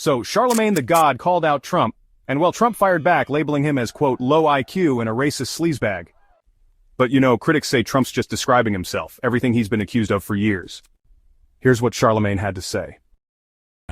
So Charlamagne the God called out Trump, and well, Trump fired back, labeling him as, quote, low IQ and a racist sleazebag. But critics say Trump's just describing himself, everything he's been accused of for years. Here's what Charlamagne had to say.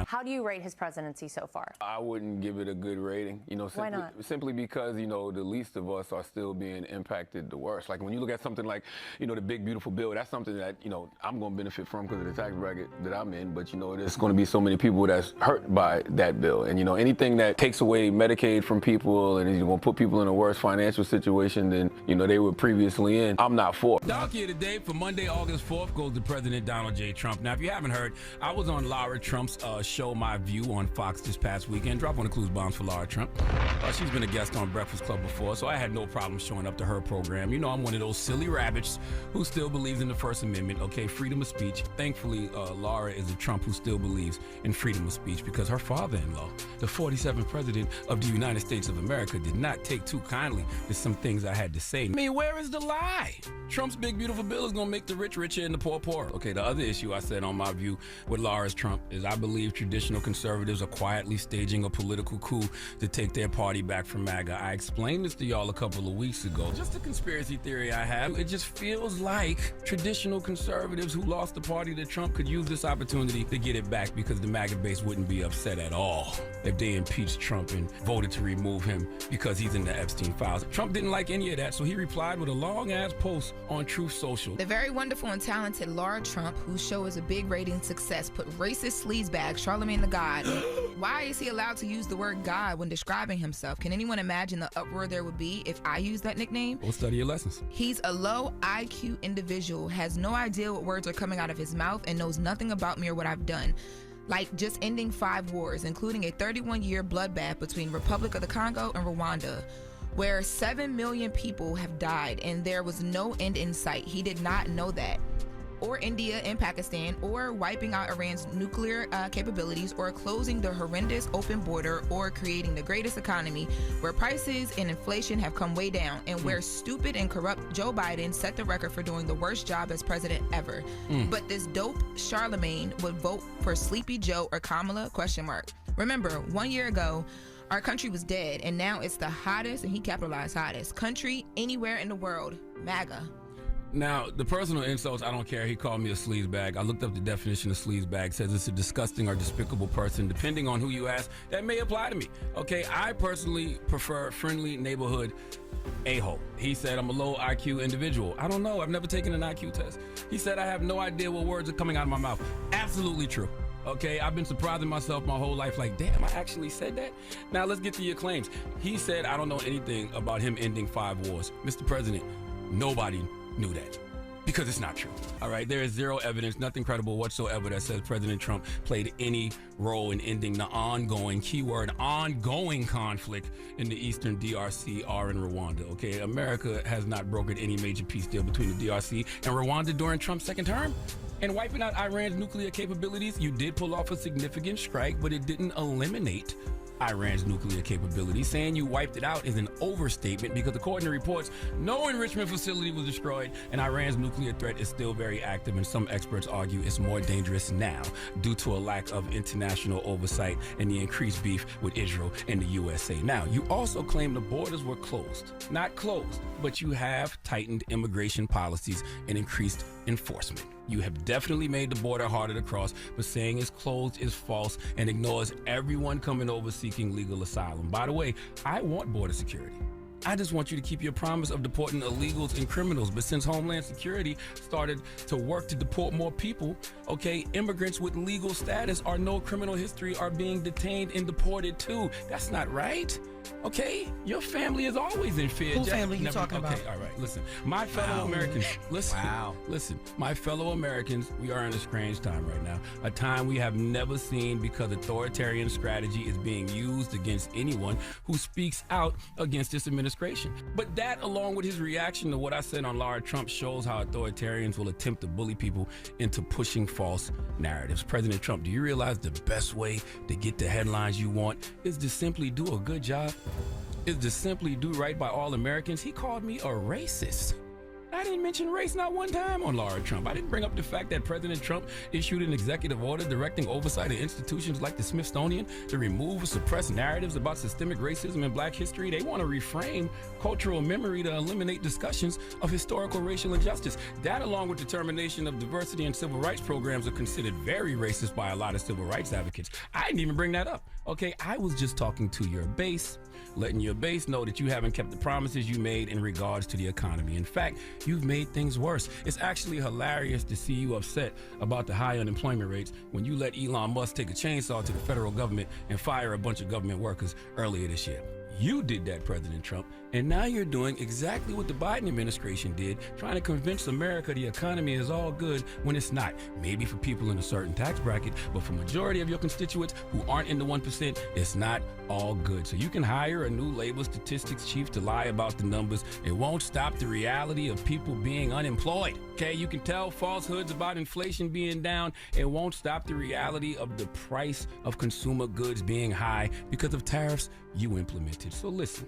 How do you rate his presidency so far? I wouldn't give it a good rating, Why not? Simply because, the least of us are still being impacted the worst. Like when you look at something like, the big beautiful bill, that's something that, I'm going to benefit from because of the tax bracket that I'm in. But, there's going to be so many people that's hurt by that bill. And, anything that takes away Medicaid from people and is going to put people in a worse financial situation than, they were previously in, I'm not for. Dog here today for Monday, August 4th goes to President Donald J. Trump. Now, if you haven't heard, I was on Lara Trump's show My View on Fox this past weekend. Drop on the clues bombs for Lara Trump. She's been a guest on Breakfast Club before, so I had no problem showing up to her program. I'm one of those silly rabbits who still believes in the First Amendment, okay, freedom of speech. Thankfully, Lara is a Trump who still believes in freedom of speech because her father-in-law, the 47th president of the United States of America, did not take too kindly to some things I had to say. I mean, where is the lie? Trump's big beautiful bill is gonna make the rich richer and the poor poorer. Okay, the other issue I said on My View with Lara's Trump is I believe traditional conservatives are quietly staging a political coup to take their party back from MAGA. I explained this to y'all a couple of weeks ago. Just a conspiracy theory I have. It just feels like traditional conservatives who lost the party to Trump could use this opportunity to get it back because the MAGA base wouldn't be upset at all if they impeached Trump and voted to remove him because he's in the Epstein files. Trump didn't like any of that, so he replied with a long-ass post on Truth Social. The very wonderful and talented Lara Trump, whose show is a big rating success, put racist sleazebag Charlamagne the God. Why is he allowed to use the word God when describing himself? Can anyone imagine the uproar there would be if I used that nickname? We'll study your lessons. He's a low IQ individual, has no idea what words are coming out of his mouth, and knows nothing about me or what I've done. Like just ending 5 wars, including a 31-year bloodbath between Republic of the Congo and Rwanda, where 7 million people have died and there was no end in sight. He did not know that. Or India and Pakistan, or wiping out Iran's nuclear capabilities, or closing the horrendous open border, or creating the greatest economy where prices and inflation have come way down, and where stupid and corrupt Joe Biden set the record for doing the worst job as president ever. But this dope Charlamagne would vote for Sleepy Joe or Kamala? ? Remember, 1 year ago, our country was dead, and now it's the hottest, and he capitalized hottest, country anywhere in the world, MAGA. Now, the personal insults, I don't care. He called me a sleazebag. I looked up the definition of sleazebag. Says it's a disgusting or despicable person. Depending on who you ask, that may apply to me. Okay, I personally prefer friendly neighborhood a-hole. He said I'm a low IQ individual. I don't know. I've never taken an IQ test. He said I have no idea what words are coming out of my mouth. Absolutely true. Okay, I've been surprising myself my whole life, like, damn, I actually said that? Now, let's get to your claims. He said I don't know anything about him ending 5 wars. Mr. President, nobody knew that, because it's not true. All right, there is zero evidence, nothing credible whatsoever that says President Trump played any role in ending the ongoing, keyword, ongoing conflict in the eastern DRC or in Rwanda. Okay, America has not brokered any major peace deal between the DRC and Rwanda during Trump's second term. And wiping out Iran's nuclear capabilities, you did pull off a significant strike, but it didn't eliminate Iran's nuclear capabilities. Saying you wiped it out is an overstatement because according to reports, no enrichment facility was destroyed and Iran's nuclear threat is still very active, and some experts argue it's more dangerous now due to a lack of international oversight and the increased beef with Israel and the USA. Now, you also claim the borders were closed. Not closed, but you have tightened immigration policies and increased enforcement. You have definitely made the border harder to cross, but saying it's closed is false and ignores everyone coming over seeking legal asylum. By the way, I want border security. I just want you to keep your promise of deporting illegals and criminals. But since Homeland Security started to work to deport more people, okay, immigrants with legal status or no criminal history are being detained and deported too. That's not right. Okay, your family is always in fear. Whose family you talking about? Okay, all right, listen. My fellow Americans, listen. Listen, my fellow Americans, we are in a strange time right now. A time we have never seen because authoritarian strategy is being used against anyone who speaks out against this administration. But that, along with his reaction to what I said on Lara Trump, shows how authoritarians will attempt to bully people into pushing false narratives. President Trump, do you realize the best way to get the headlines you want is to simply do a good job? Is to simply do right by all Americans? He called me a racist. I didn't mention race not one time on Lara Trump. I didn't bring up the fact that President Trump issued an executive order directing oversight of institutions like the Smithsonian to remove or suppress narratives about systemic racism in black history. They want to reframe cultural memory to eliminate discussions of historical racial injustice. That, along with the termination of diversity and civil rights programs, are considered very racist by a lot of civil rights advocates. I didn't even bring that up. Okay, I was just talking to your base, letting your base know that you haven't kept the promises you made in regards to the economy. In fact, you've made things worse. It's actually hilarious to see you upset about the high unemployment rates when you let Elon Musk take a chainsaw to the federal government and fire a bunch of government workers earlier this year. You did that, President Trump, and now you're doing exactly what the Biden administration did, trying to convince America the economy is all good when it's not. Maybe for people in a certain tax bracket, but for majority of your constituents who aren't in the 1%, it's not all good. So you can hire a new labor statistics chief to lie about the numbers. It won't stop the reality of people being unemployed. Okay, you can tell falsehoods about inflation being down. It won't stop the reality of the price of consumer goods being high because of tariffs you implemented. So listen,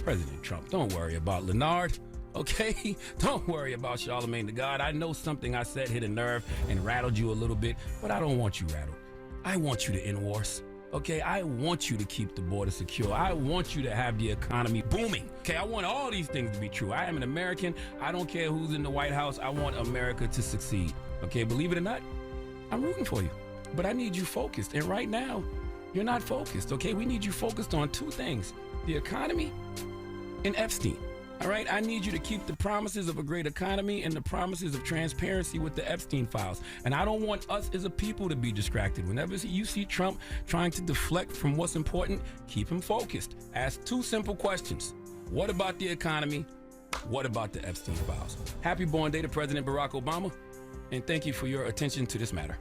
President Trump, don't worry about Leonard, okay? Don't worry about Charlamagne the God. I know something I said hit a nerve and rattled you a little bit, but I don't want you rattled. I want you to end wars. Okay, I want you to keep the border secure. I want you to have the economy booming. Okay, I want all these things to be true. I am an American. I don't care who's in the White House. I want America to succeed. Okay, believe it or not, I'm rooting for you. But I need you focused. And right now, you're not focused. Okay, we need you focused on two things: the economy and Epstein. All right, I need you to keep the promises of a great economy and the promises of transparency with the Epstein files. And I don't want us as a people to be distracted. Whenever you see Trump trying to deflect from what's important, keep him focused. Ask two simple questions. What about the economy? What about the Epstein files? Happy born day to President Barack Obama, and thank you for your attention to this matter.